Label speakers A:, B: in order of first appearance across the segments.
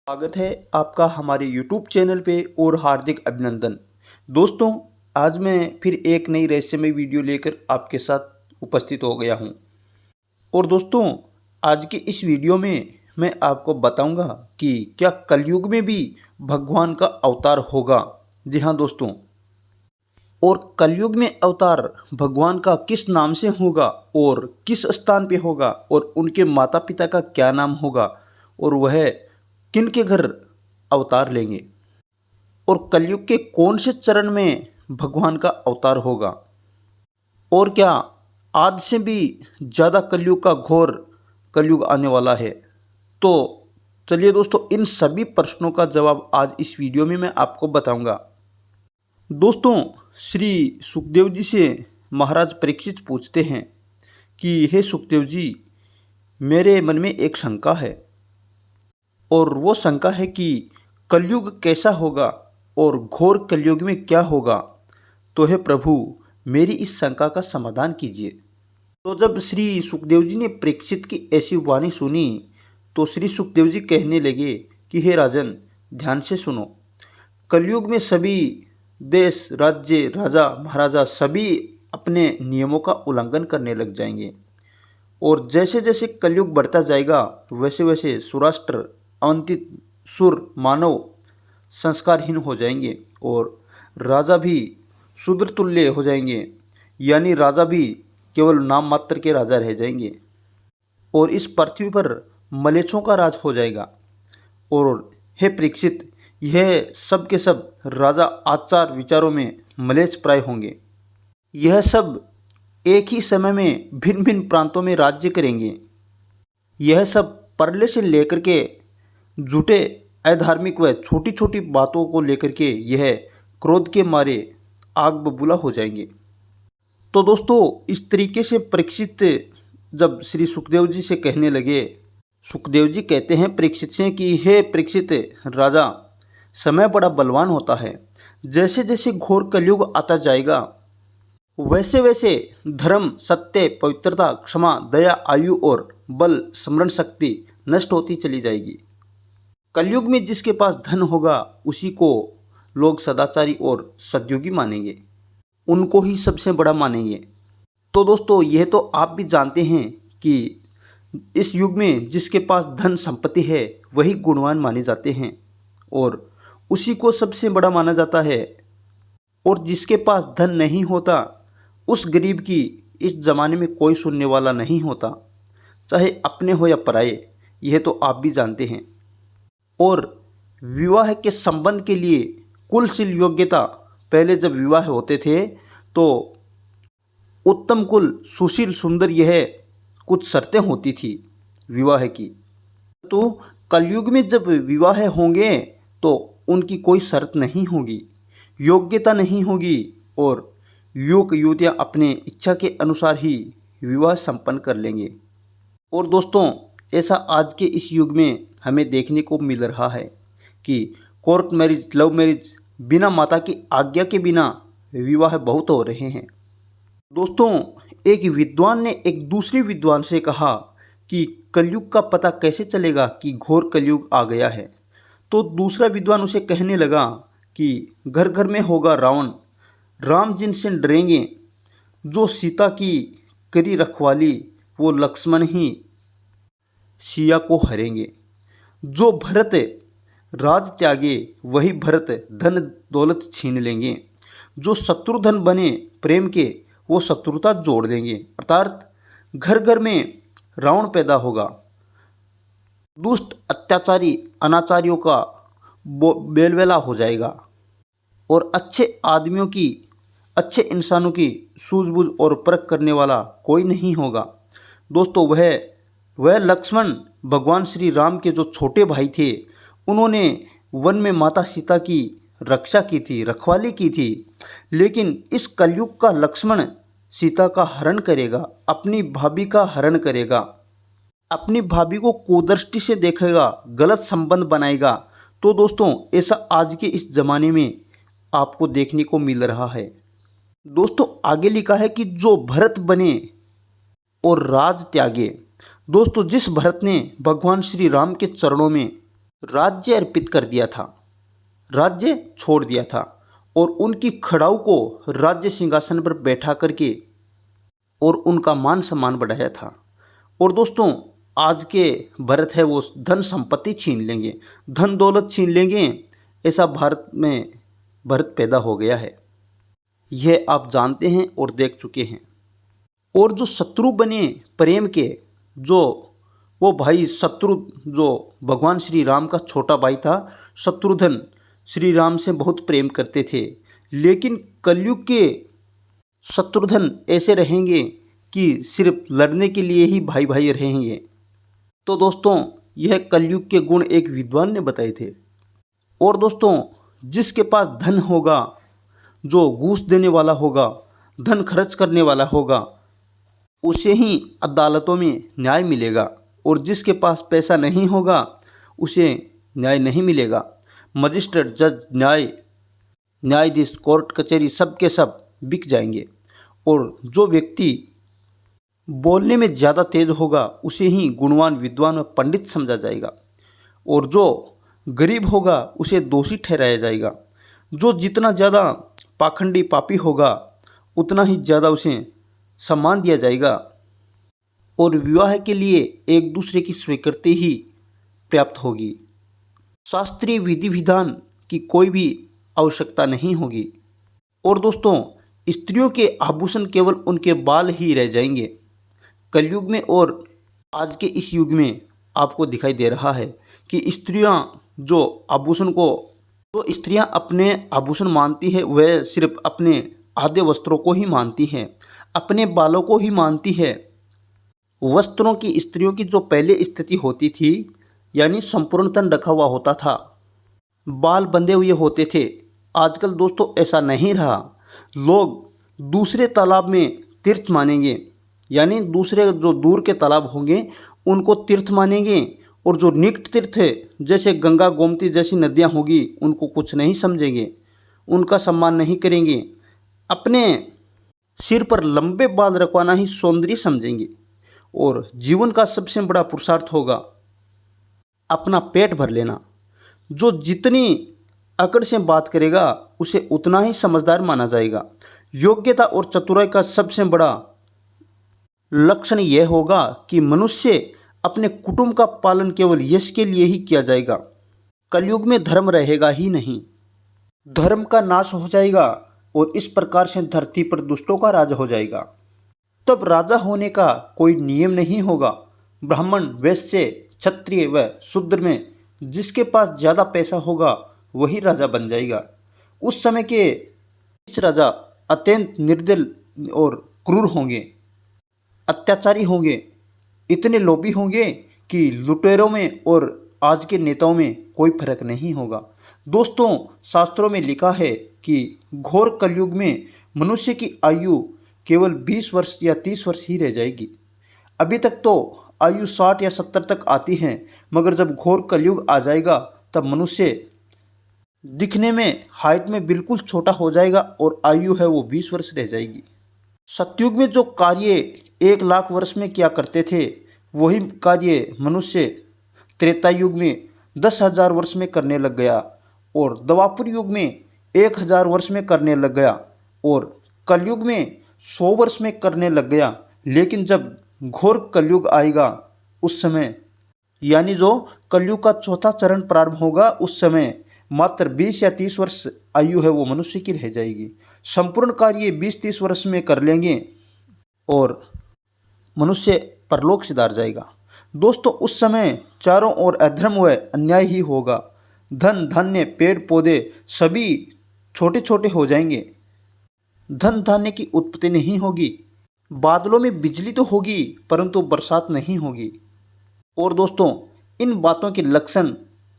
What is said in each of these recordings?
A: स्वागत है आपका हमारे YouTube चैनल पे और हार्दिक अभिनंदन। दोस्तों, आज मैं फिर एक नई रहस्यमय वीडियो लेकर आपके साथ उपस्थित हो गया हूं। और दोस्तों, आज के इस वीडियो में मैं आपको बताऊंगा कि क्या कलयुग में भी भगवान का अवतार होगा। जी हाँ दोस्तों, और कलयुग में अवतार भगवान का किस नाम से होगा और किस स्थान पे होगा और उनके माता पिता का क्या नाम होगा और वह किन के घर अवतार लेंगे और कलयुग के कौन से चरण में भगवान का अवतार होगा और क्या आज से भी ज़्यादा कलयुग का घोर कलयुग आने वाला है। तो चलिए दोस्तों, इन सभी प्रश्नों का जवाब आज इस वीडियो में मैं आपको बताऊंगा। दोस्तों, श्री सुखदेव जी से महाराज परीक्षित पूछते हैं कि हे सुखदेव जी, मेरे मन में एक शंका है और वो शंका है कि कलयुग कैसा होगा और घोर कलयुग में क्या होगा। तो हे प्रभु, मेरी इस शंका का समाधान कीजिए। तो जब श्री सुखदेव जी ने परीक्षित की ऐसी वाणी सुनी तो श्री सुखदेव जी कहने लगे कि हे राजन, ध्यान से सुनो। कलयुग में सभी देश, राज्य, राजा, महाराजा सभी अपने नियमों का उल्लंघन करने लग जाएंगे और जैसे जैसे कलयुग बढ़ता जाएगा वैसे वैसे सुराष्ट्र, अवंतित, सुर, मानव संस्कारहीन हो जाएंगे और राजा भी शूद्र तुल्य हो जाएंगे, यानी राजा भी केवल नाम मात्र के राजा रह जाएंगे और इस पृथ्वी पर मलेच्छों का राज हो जाएगा। और हे परीक्षित, यह सब के सब राजा आचार विचारों में मलेच्छ प्राय होंगे। यह सब एक ही समय में भिन्न भिन्न प्रांतों में राज्य करेंगे। यह सब परले से लेकर के झूठे, अधार्मिक व छोटी छोटी बातों को लेकर के यह क्रोध के मारे आग बबूला हो जाएंगे। तो दोस्तों, इस तरीके से परीक्षित जब श्री सुखदेव जी से कहने लगे, सुखदेव जी कहते हैं परीक्षित से कि हे परीक्षित राजा, समय बड़ा बलवान होता है। जैसे जैसे घोर कलयुग आता जाएगा वैसे वैसे धर्म, सत्य, पवित्रता, क्षमा, दया, आयु और बल, स्मरण शक्ति नष्ट होती चली जाएगी। कलयुग में जिसके पास धन होगा उसी को लोग सदाचारी और सद्योगी मानेंगे, उनको ही सबसे बड़ा मानेंगे। तो दोस्तों, यह तो आप भी जानते हैं कि इस युग में जिसके पास धन संपत्ति है वही गुणवान माने जाते हैं और उसी को सबसे बड़ा माना जाता है। और जिसके पास धन नहीं होता उस गरीब की इस ज़माने में कोई सुनने वाला नहीं होता, चाहे अपने हो या पराये, यह तो आप भी जानते हैं। और विवाह के संबंध के लिए कुलशील योग्यता, पहले जब विवाह होते थे तो उत्तम कुल, सुशील, सुंदर, यह कुछ शर्तें होती थी विवाह की। तो कलयुग में जब विवाह होंगे तो उनकी कोई शर्त नहीं होगी, योग्यता नहीं होगी और युवक युवतियाँ अपने इच्छा के अनुसार ही विवाह संपन्न कर लेंगे। और दोस्तों, ऐसा आज के इस युग में हमें देखने को मिल रहा है कि कोर्ट मैरिज, लव मैरिज, बिना माता की आज्ञा के बिना विवाह बहुत हो रहे हैं। दोस्तों, एक विद्वान ने एक दूसरे विद्वान से कहा कि कलयुग का पता कैसे चलेगा कि घोर कलयुग आ गया है। तो दूसरा विद्वान उसे कहने लगा कि घर घर में होगा रावण, राम जिनसे डरेंगे। जो सीता की करी रखवाली वो लक्ष्मण ही सिया को हरेंगे। जो भरत राज त्यागे वही भरत धन दौलत छीन लेंगे। जो शत्रुधन बने प्रेम के वो शत्रुता जोड़ देंगे। अर्थात घर घर में रावण पैदा होगा। दुष्ट, अत्याचारी, अनाचारियों का बेलवेला हो जाएगा और अच्छे आदमियों की, अच्छे इंसानों की सूझबूझ और परख करने वाला कोई नहीं होगा। दोस्तों, वह लक्ष्मण भगवान श्री राम के जो छोटे भाई थे, उन्होंने वन में माता सीता की रक्षा की थी, रखवाली की थी। लेकिन इस कलयुग का लक्ष्मण सीता का हरण करेगा, अपनी भाभी का हरण करेगा, अपनी भाभी को कुदृष्टि से देखेगा, गलत संबंध बनाएगा। तो दोस्तों, ऐसा आज के इस ज़माने में आपको देखने को मिल रहा है। दोस्तों, आगे लिखा है कि जो भरत बने और राज त्यागे। दोस्तों, जिस भरत ने भगवान श्री राम के चरणों में राज्य अर्पित कर दिया था, राज्य छोड़ दिया था और उनकी खड़ाऊ को राज्य सिंहासन पर बैठा करके और उनका मान सम्मान बढ़ाया था। और दोस्तों, आज के भरत है वो धन संपत्ति छीन लेंगे, धन दौलत छीन लेंगे, ऐसा भारत में भरत पैदा हो गया है। यह आप जानते हैं और देख चुके हैं। और जो शत्रु बने प्रेम के, जो वो भाई शत्रु जो भगवान श्री राम का छोटा भाई था, शत्रुघ्न श्री राम से बहुत प्रेम करते थे, लेकिन कलयुग के शत्रुघ्न ऐसे रहेंगे कि सिर्फ लड़ने के लिए ही भाई भाई रहेंगे। तो दोस्तों, यह कलयुग के गुण एक विद्वान ने बताए थे। और दोस्तों, जिसके पास धन होगा, जो घूस देने वाला होगा, धन खर्च करने वाला होगा, उसे ही अदालतों में न्याय मिलेगा। और जिसके पास पैसा नहीं होगा उसे न्याय नहीं मिलेगा। मजिस्ट्रेट, जज, न्यायाधीश, कोर्ट कचहरी सब के सब बिक जाएंगे। और जो व्यक्ति बोलने में ज़्यादा तेज होगा उसे ही गुणवान, विद्वान और पंडित समझा जाएगा। और जो गरीब होगा उसे दोषी ठहराया जाएगा। जो जितना ज़्यादा पाखंडी पापी होगा उतना ही ज़्यादा उसे सम्मान दिया जाएगा। और विवाह के लिए एक दूसरे की स्वीकृति ही पर्याप्त होगी। शास्त्रीय विधि विधान की कोई भी आवश्यकता नहीं होगी। और दोस्तों, स्त्रियों के आभूषण केवल उनके बाल ही रह जाएंगे कलयुग में। और आज के इस युग में आपको दिखाई दे रहा है कि स्त्रियां जो स्त्रियां अपने आभूषण मानती है, वह सिर्फ अपने आधे वस्त्रों को ही मानती हैं, अपने बालों को ही मानती है। वस्त्रों की स्त्रियों की जो पहले स्थिति होती थी, यानी संपूर्ण तन ढका हुआ होता था, बाल बंधे हुए होते थे। आजकल दोस्तों ऐसा नहीं रहा। लोग दूसरे तालाब में तीर्थ मानेंगे, यानी दूसरे जो दूर के तालाब होंगे उनको तीर्थ मानेंगे। और जो निकट तीर्थ है, जैसे गंगा गोमती जैसी नदियाँ होगी, उनको कुछ नहीं समझेंगे, उनका सम्मान नहीं करेंगे। अपने सिर पर लंबे बाल रखवाना ही सौंदर्य समझेंगे। और जीवन का सबसे बड़ा पुरुषार्थ होगा अपना पेट भर लेना। जो जितनी अकड़ से बात करेगा उसे उतना ही समझदार माना जाएगा। योग्यता और चतुराई का सबसे बड़ा लक्षण यह होगा कि मनुष्य अपने कुटुंब का पालन केवल यश के लिए ही किया जाएगा। कलयुग में धर्म रहेगा ही नहीं, धर्म का नाश हो जाएगा और इस प्रकार से धरती पर दुष्टों का राज हो जाएगा। तब राजा होने का कोई नियम नहीं होगा। ब्राह्मण, वैश्य, क्षत्रिय व शूद्र में जिसके पास ज़्यादा पैसा होगा वही राजा बन जाएगा। उस समय के राजा अत्यंत निर्दयी और क्रूर होंगे, अत्याचारी होंगे, इतने लोभी होंगे कि लुटेरों में और आज के नेताओं में कोई फर्क नहीं होगा। दोस्तों, शास्त्रों में लिखा है कि घोर कलयुग में मनुष्य की आयु केवल 20 वर्ष या 30 वर्ष ही रह जाएगी। अभी तक तो आयु 60 या 70 तक आती है, मगर जब घोर कलयुग आ जाएगा तब मनुष्य दिखने में, हाइट में बिल्कुल छोटा हो जाएगा और आयु है वो 20 वर्ष रह जाएगी। सतयुग में जो कार्य 1 लाख वर्ष में किया करते थे, वही कार्य मनुष्य त्रेता युग में 10,000 वर्ष में करने लग गया और द्वापर युग में 1,000 वर्ष में करने लग गया और कलयुग में 100 वर्ष में करने लग गया। लेकिन जब घोर कलयुग आएगा उस समय, यानी जो कलयुग का चौथा चरण प्रारंभ होगा, उस समय मात्र 20 या 30 वर्ष आयु है वो मनुष्य की रह जाएगी। संपूर्ण कार्य 20-30 वर्ष में कर लेंगे और मनुष्य परलोक सिधार जाएगा। दोस्तों, उस समय चारों ओर अधर्म व अन्याय ही होगा। धन धान्य, पेड़ पौधे सभी छोटे छोटे हो जाएंगे। धन धान्य की उत्पत्ति नहीं होगी। बादलों में बिजली तो होगी परंतु बरसात नहीं होगी। और दोस्तों, इन बातों के लक्षण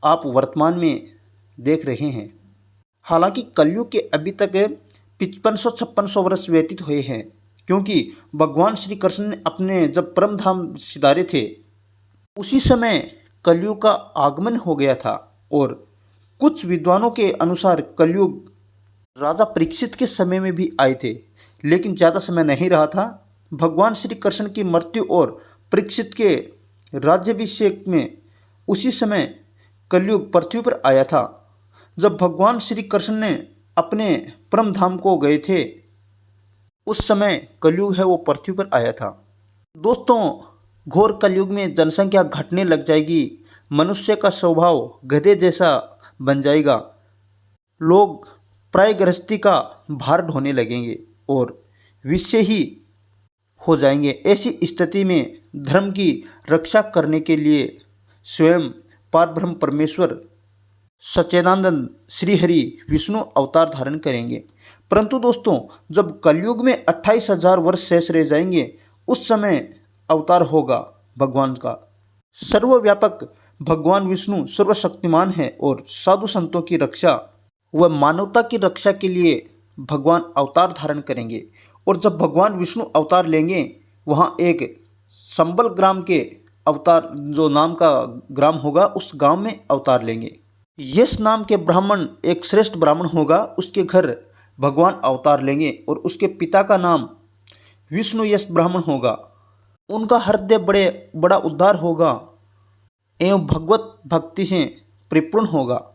A: आप वर्तमान में देख रहे हैं। हालांकि कलयुग के अभी तक 5500-5600 वर्ष व्यतीत हुए हैं, क्योंकि भगवान श्री कृष्ण ने अपने जब परम धाम सिधारे थे उसी समय कलयुग का आगमन हो गया था। और कुछ विद्वानों के अनुसार कलयुग राजा परीक्षित के समय में भी आए थे, लेकिन ज़्यादा समय नहीं रहा था। भगवान श्री कृष्ण की मृत्यु और परीक्षित के राज्याभिषेक में उसी समय कलयुग पृथ्वी पर आया था। जब भगवान श्री कृष्ण ने अपने परम धाम को गए थे, उस समय कलयुग है वो पृथ्वी पर आया था। दोस्तों, घोर कलयुग में जनसंख्या घटने लग जाएगी, मनुष्य का स्वभाव गधे जैसा बन जाएगा, लोग प्राय गृहस्थी का भार ढोने लगेंगे और विषय ही हो जाएंगे। ऐसी स्थिति में धर्म की रक्षा करने के लिए स्वयं पारब्रह्म परमेश्वर सच्चिदानंद श्रीहरि विष्णु अवतार धारण करेंगे। परंतु दोस्तों, जब कलयुग में 28,000 वर्ष शेष रह जाएंगे, उस समय अवतार होगा भगवान का। सर्वव्यापक भगवान विष्णु सर्वशक्तिमान है और साधु संतों की रक्षा व मानवता की रक्षा के लिए भगवान अवतार धारण करेंगे। और जब भगवान विष्णु अवतार लेंगे, वहाँ एक संबल ग्राम के अवतार, जो नाम का ग्राम होगा, उस गांव में अवतार लेंगे। यश नाम के ब्राह्मण, एक श्रेष्ठ ब्राह्मण होगा, उसके घर भगवान अवतार लेंगे और उसके पिता का नाम विष्णु यश ब्राह्मण होगा। उनका हृदय बड़ा उदार होगा एवं भगवत भक्ति से परिपूर्ण होगा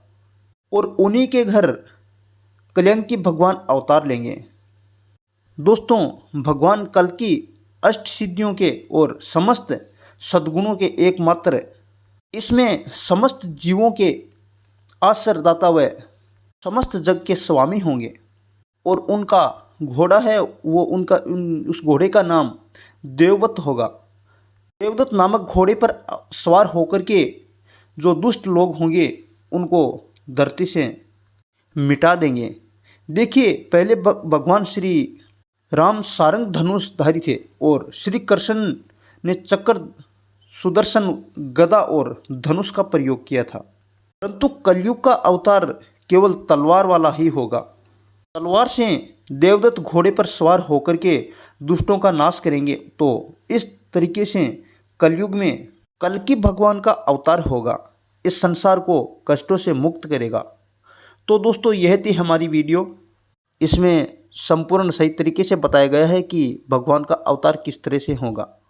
A: और उन्हीं के घर कलंकी भगवान अवतार लेंगे। दोस्तों, भगवान कल की अष्ट सिद्धियों के और समस्त सद्गुणों के एकमात्र, इसमें समस्त जीवों के आश्रयदाता व समस्त जग के स्वामी होंगे। और उनका घोड़ा है वो उस घोड़े का नाम देवदत्त होगा। देवदत्त नामक घोड़े पर सवार होकर के जो दुष्ट लोग होंगे उनको धरती से मिटा देंगे। देखिए, पहले भगवान श्री राम सारंग धनुषधारी थे और श्री कृष्ण ने चक्र, सुदर्शन, गदा और धनुष का प्रयोग किया था। परंतु कलयुग का अवतार केवल तलवार वाला ही होगा। तलवार से देवदत्त घोड़े पर सवार होकर के दुष्टों का नाश करेंगे। तो इस तरीके से कलयुग में कल्कि भगवान का अवतार होगा, इस संसार को कष्टों से मुक्त करेगा। तो दोस्तों, यह थी हमारी वीडियो। इसमें संपूर्ण सही तरीके से बताया गया है कि भगवान का अवतार किस तरह से होगा।